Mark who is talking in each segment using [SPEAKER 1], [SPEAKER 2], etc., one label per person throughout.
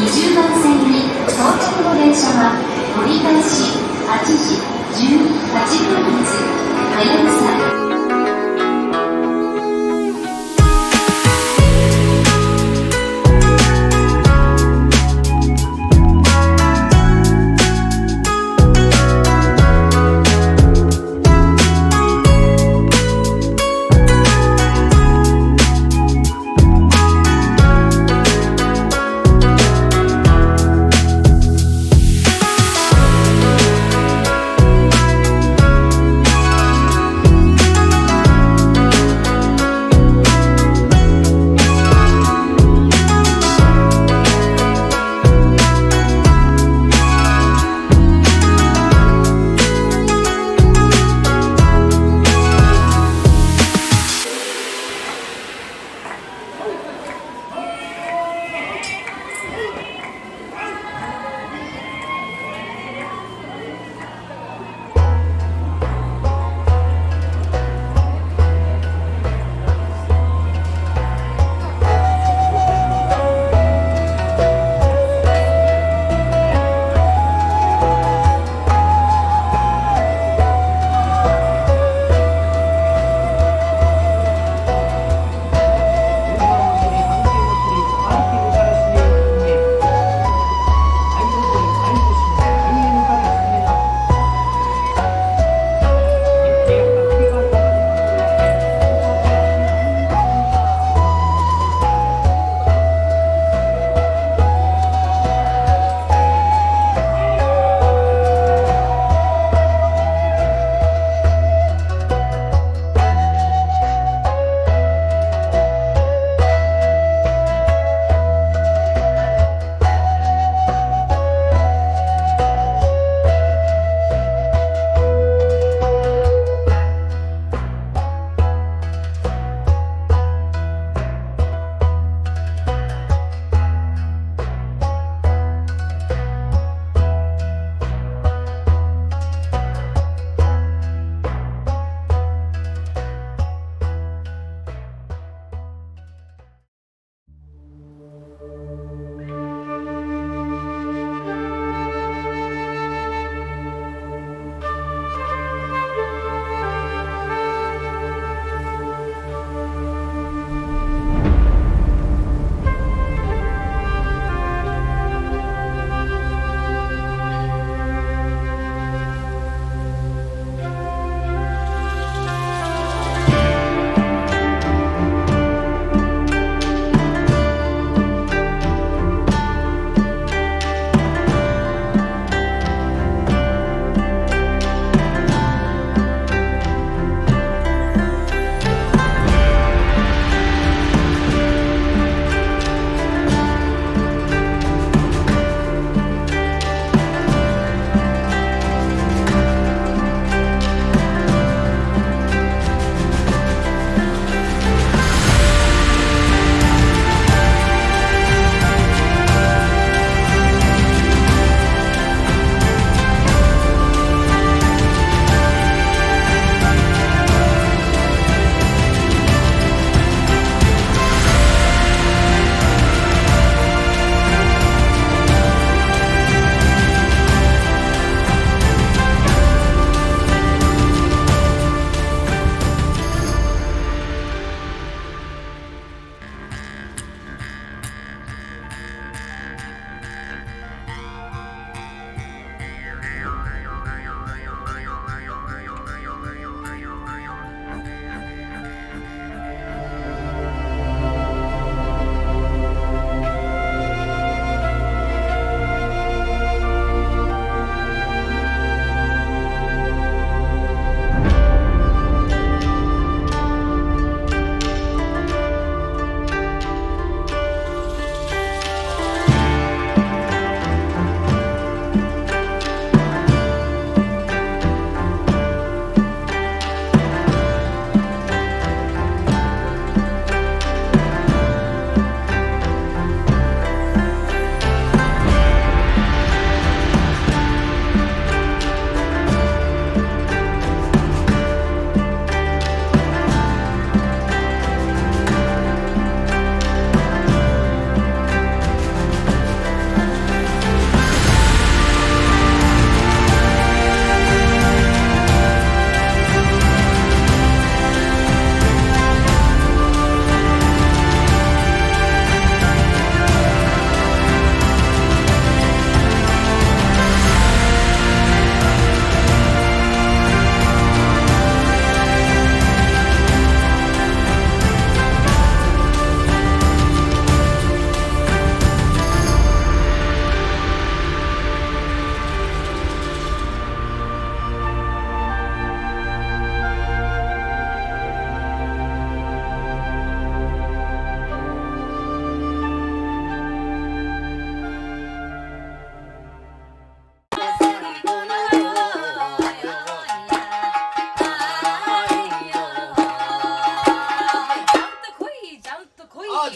[SPEAKER 1] 20番線に到着の電車は折り返し8時18分発はやぶさ。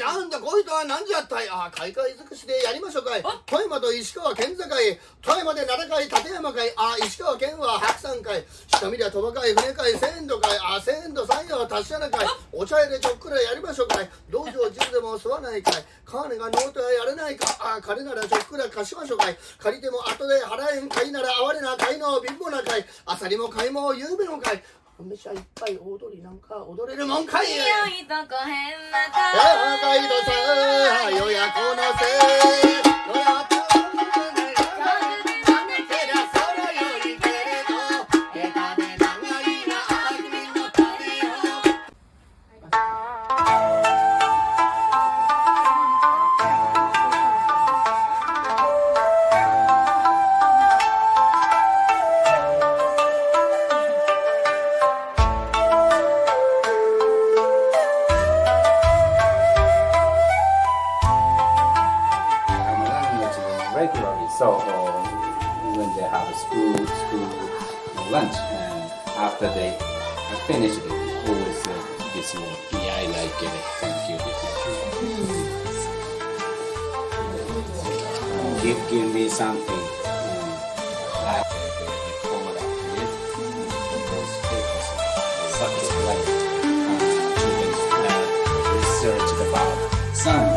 [SPEAKER 2] なんだこいとは何じゃったい。開会尽くしでやりましょうかい。富山と石川県境、富山で7回立山会、石川県は白山会、下見りゃ鳥羽会、船会、千度会、千度山陽達者な会、お茶屋でちょっくらやりましょうかい。道場汁でも吸わない会、川根がノートはやれないか。金ならちょっくら貸しましょうかい。借りても後で払えん会なら哀れな会の貧乏な会、あさりも会もゆうべの会、おめしゃいっぱい踊りなんか踊れるもんかい。
[SPEAKER 3] よいとこへんなか
[SPEAKER 2] やかいとさよやこのせよやっ
[SPEAKER 4] So when they have a school lunch, and after they finish it, always this one. Yeah, I like it. Thank you. Give me something. Like subject like research about some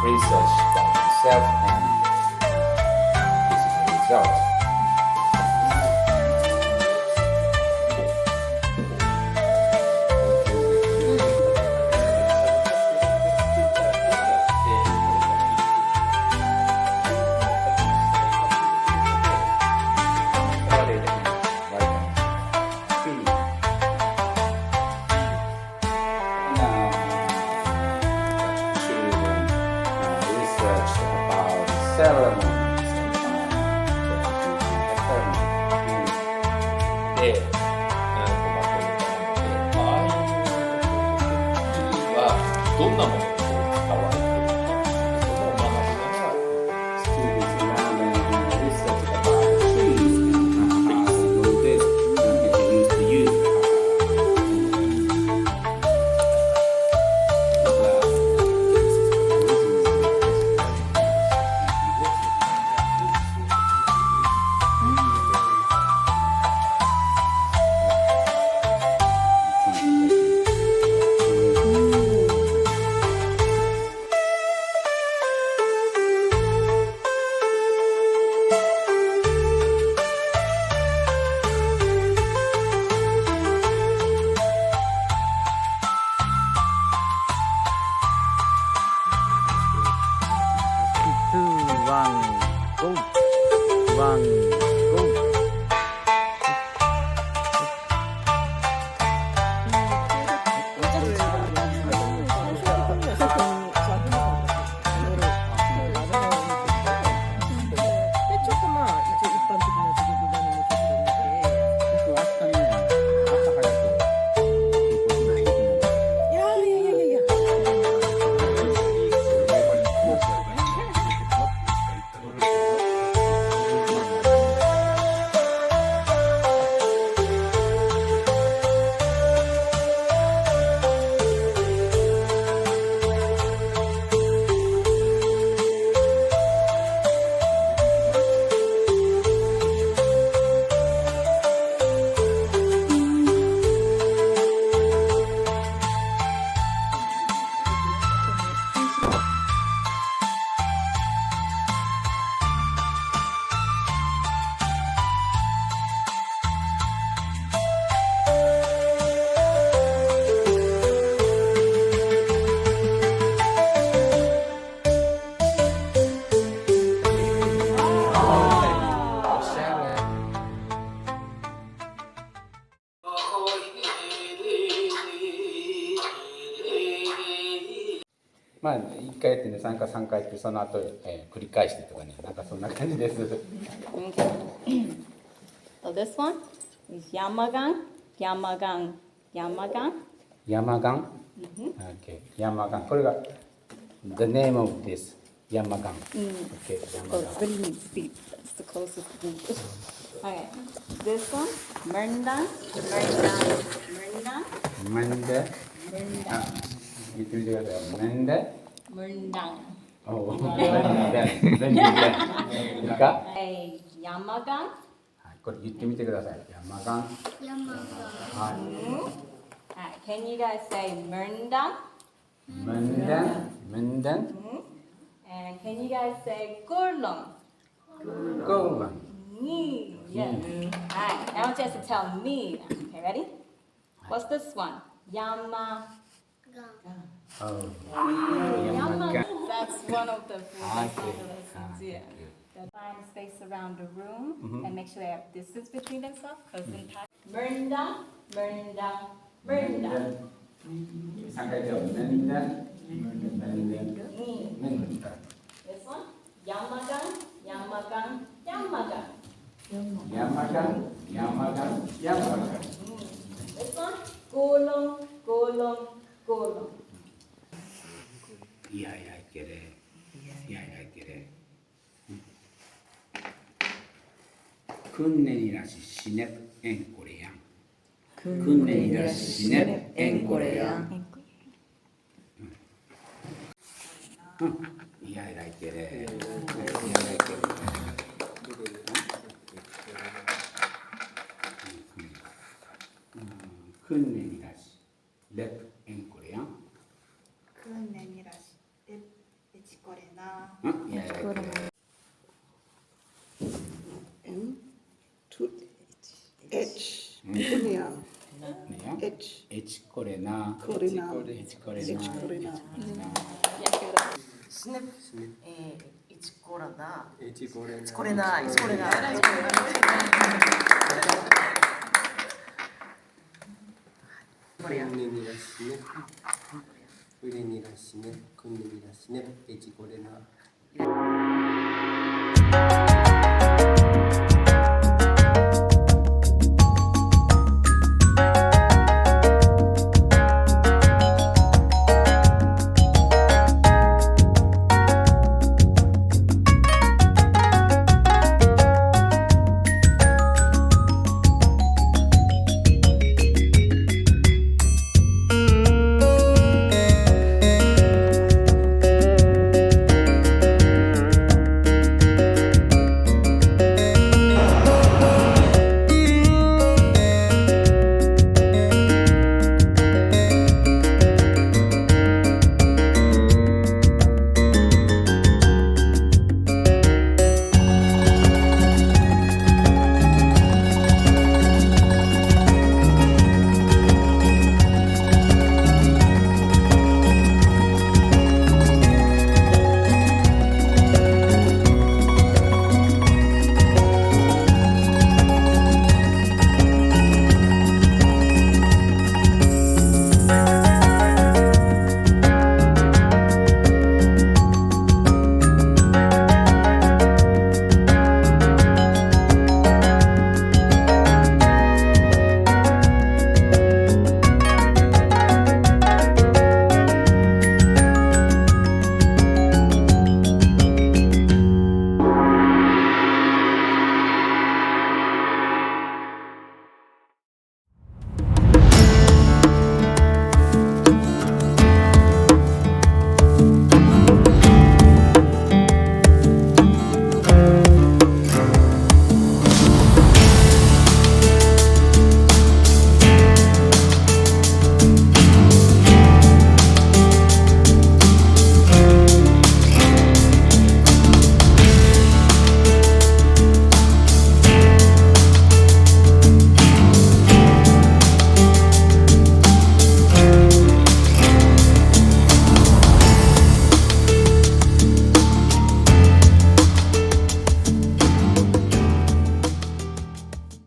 [SPEAKER 4] research about himself and this is the result.まあ1回やってね3回3回ってその後、繰り返してとかねなんかそんな感じです。
[SPEAKER 5] So this one is Yamagan, Yamagan, Yamagan.
[SPEAKER 4] Yamagan. Okay, Yamagan. これが the name of this Yamagan. Okay,
[SPEAKER 5] Oh,
[SPEAKER 4] Yamagan.
[SPEAKER 5] really needs speed. That's the closest thing. Okay, this one, Merndan, Merndan, Merndan,
[SPEAKER 4] Manda.
[SPEAKER 5] Merndan.
[SPEAKER 4] 言ってみてください。Mende.
[SPEAKER 5] Mundang.
[SPEAKER 4] Oh, Mende. Mende. いいか？
[SPEAKER 5] Hey, Yamagan.
[SPEAKER 4] はい、これ言ってみてください。山間。はい。
[SPEAKER 5] Alright, can you guys say Mundang?
[SPEAKER 4] Menden. Menden.
[SPEAKER 5] And can you guys say Gurlong?
[SPEAKER 4] Golan.
[SPEAKER 5] Me. Yes. Alright, now I want you guys to tell me. Okay, ready? What's this one? Yama.
[SPEAKER 4] Oh.
[SPEAKER 5] Yamagan. That's one of the
[SPEAKER 4] I see.
[SPEAKER 5] lessons. Yeah. Find space around the room and make sure they have distance between themselves. Because in time, Mernda, Mernda, Mernda.
[SPEAKER 4] 3回目はMenden. Menden. Menden.
[SPEAKER 5] This one, Yamagan, Yamagan, Yamagan.
[SPEAKER 4] Yamagan. Yamagan. Yamagan.
[SPEAKER 5] This one, Golong, Golong, Golong.
[SPEAKER 4] Yeah, I get it. Yeah, I get it. 큰내니라시 시넵 엔 코레양. 큰내니라시 시넵 엔 코레양. Yeah, I get it. Yeah, I get it. 큰내니라시 랩 엔 코레양. Yeah, I get it.
[SPEAKER 6] H. Korea.
[SPEAKER 4] 네요.
[SPEAKER 6] H.
[SPEAKER 4] H 코레나.
[SPEAKER 6] Korea.
[SPEAKER 4] H 코레나.
[SPEAKER 6] H. Korea.
[SPEAKER 7] 스냅 이치코레나
[SPEAKER 8] 이치코레나
[SPEAKER 7] 이치코레나 이치코레나
[SPEAKER 8] 군인이라 시네 의뢰인이라 시네 군인이라 시네 이치코레나